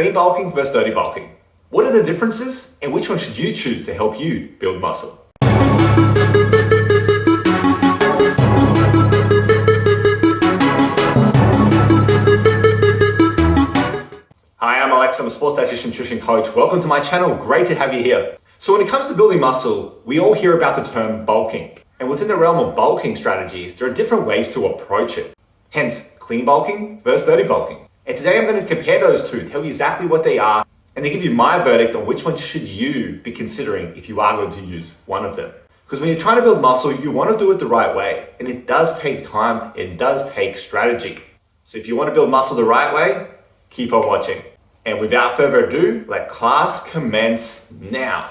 Clean bulking versus dirty bulking. What are the differences and which one should you choose to help you build muscle? Hi, I'm Alex, I'm a sports dietitian nutrition coach. Welcome to my channel, great to have you here. So when it comes to building muscle, we all hear about the term bulking. And within the realm of bulking strategies, there are different ways to approach it. Hence, clean bulking versus dirty bulking. And today I'm going to compare those two, tell you exactly what they are, and then give you my verdict on which one should you be considering if you are going to use one of them. Because when you're trying to build muscle, you want to do it the right way. And it does take time, it does take strategy. So if you want to build muscle the right way, keep on watching. And without further ado, let class commence now.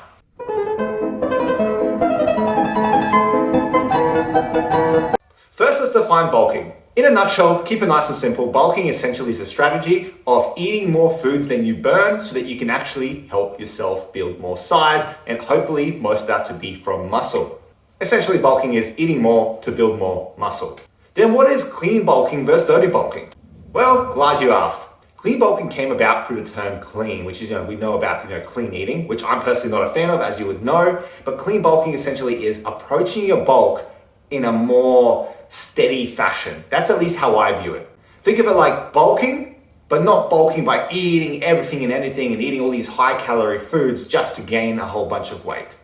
First, let's define bulking. In a nutshell, keep it nice and simple, bulking essentially is a strategy of eating more foods than you burn so that you can actually help yourself build more size and hopefully most of that to be from muscle. Essentially, bulking is eating more to build more muscle. Then what is clean bulking versus dirty bulking? Well, glad you asked. Clean bulking came about through the term clean, which is, we know about, clean eating, which I'm personally not a fan of, as you would know. But clean bulking essentially is approaching your bulk in a more steady fashion. That's at least how I view it. Think of it like bulking, but not bulking by eating everything and anything and eating all these high calorie foods just to gain a whole bunch of weight.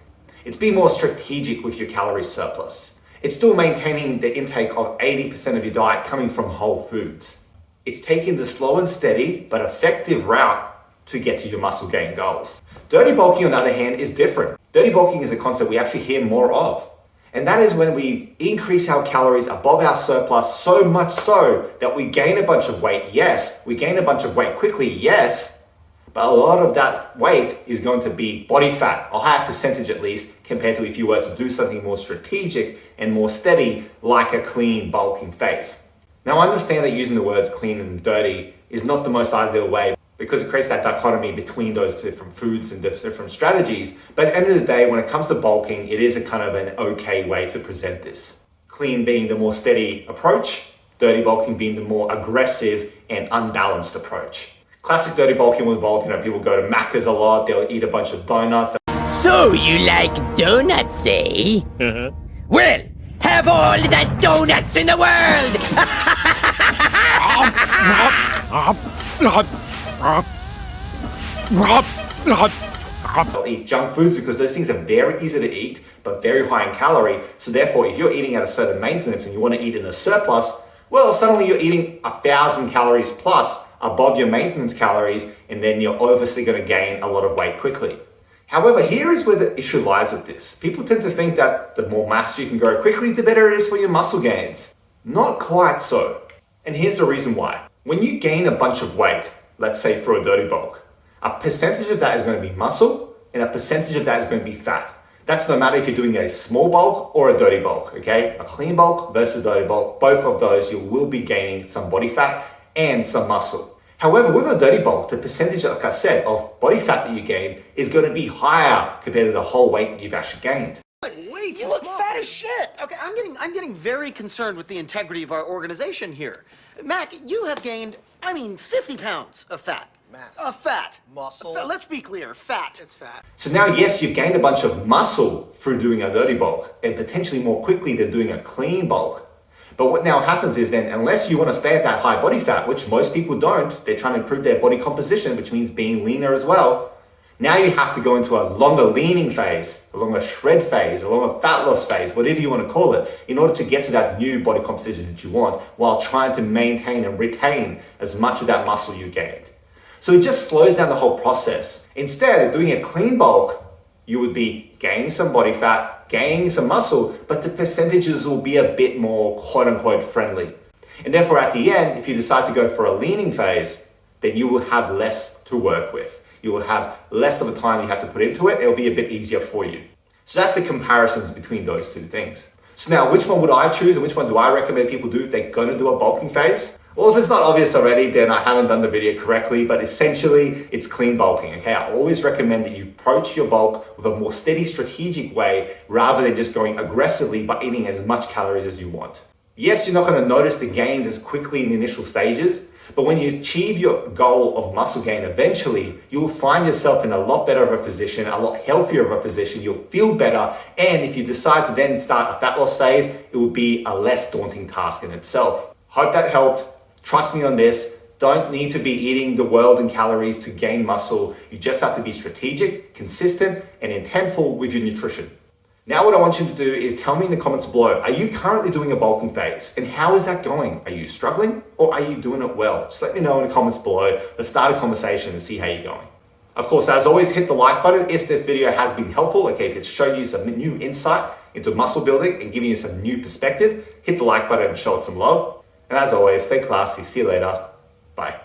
It's being more strategic with your calorie surplus. It's still maintaining the intake of 80% of your diet coming from whole foods. It's taking the slow and steady but effective route to get to your muscle gain goals. Dirty bulking, on the other hand, is different. Dirty bulking is a concept we actually hear more of. And that is when we increase our calories above our surplus so much so that we gain a bunch of weight. Yes, we gain a bunch of weight quickly, yes, but a lot of that weight is going to be body fat, a higher percentage at least, compared to if you were to do something more strategic and more steady, like a clean bulking phase. Now, I understand that using the words clean and dirty is not the most ideal way because it creates that dichotomy between those two different foods and different strategies. But at the end of the day, when it comes to bulking, it is a kind of an okay way to present this. Clean being the more steady approach, dirty bulking being the more aggressive and unbalanced approach. Classic dirty bulking will involve, people go to Macca's a lot, they'll eat a bunch of donuts. So you like donuts, eh? Well, have all the donuts in the world! They'll eat junk foods because those things are very easy to eat, but very high in calorie. So therefore, if you're eating at a certain maintenance and you want to eat in a surplus, well, suddenly you're eating 1,000 calories plus above your maintenance calories, and then you're obviously going to gain a lot of weight quickly. However, here is where the issue lies with this. People tend to think that the more mass you can grow quickly, the better it is for your muscle gains. Not quite so. And here's the reason why. When you gain a bunch of weight, let's say for a dirty bulk, a percentage of that is going to be muscle and a percentage of that is going to be fat. That's no matter if you're doing a small bulk or a dirty bulk, okay? A clean bulk versus a dirty bulk, both of those you will be gaining some body fat and some muscle. However, with a dirty bulk, the percentage, like I said, of body fat that you gain is going to be higher compared to the whole weight that you've actually gained. Wait, you look fat as shit. Okay, I'm getting very concerned with the integrity of our organization here. Mac, you have gained, 50 pounds of fat. Mass. Fat. Muscle. Let's be clear, fat. It's fat. So now, yes, you've gained a bunch of muscle through doing a dirty bulk and potentially more quickly than doing a clean bulk. But what now happens is then, unless you want to stay at that high body fat, which most people don't, they're trying to improve their body composition, which means being leaner as well. Now you have to go into a longer leaning phase, a longer shred phase, a longer fat loss phase, whatever you want to call it, in order to get to that new body composition that you want, while trying to maintain and retain as much of that muscle you gained. So it just slows down the whole process. Instead of doing a clean bulk, you would be gaining some body fat, gaining some muscle, but the percentages will be a bit more quote unquote friendly. And therefore at the end, if you decide to go for a leaning phase, then you will have less to work with. You will have less of a time you have to put into it. It'll be a bit easier for you. So that's the comparisons between those two things. So now, which one would I choose and which one do I recommend people do if they're going to do a bulking phase? Well, if it's not obvious already, then I haven't done the video correctly, but essentially it's clean bulking, okay? I always recommend that you approach your bulk with a more steady, strategic way rather than just going aggressively by eating as much calories as you want. Yes, you're not going to notice the gains as quickly in the initial stages, But when you achieve your goal of muscle gain eventually, you'll find yourself in a lot better of a position, a lot healthier of a position, you'll feel better, and if you decide to then start a fat loss phase, it will be a less daunting task in itself. Hope that helped. Trust me on this. Don't need to be eating the world in calories to gain muscle. You just have to be strategic, consistent, and intentful with your nutrition. Now what I want you to do is tell me in the comments below, are you currently doing a bulking phase? And how is that going? Are you struggling or are you doing it well? Just let me know in the comments below. Let's start a conversation and see how you're going. Of course, as always, hit the like button if this video has been helpful. Okay, if it's shown you some new insight into muscle building and giving you some new perspective, hit the like button and show it some love. And as always, stay classy. See you later. Bye.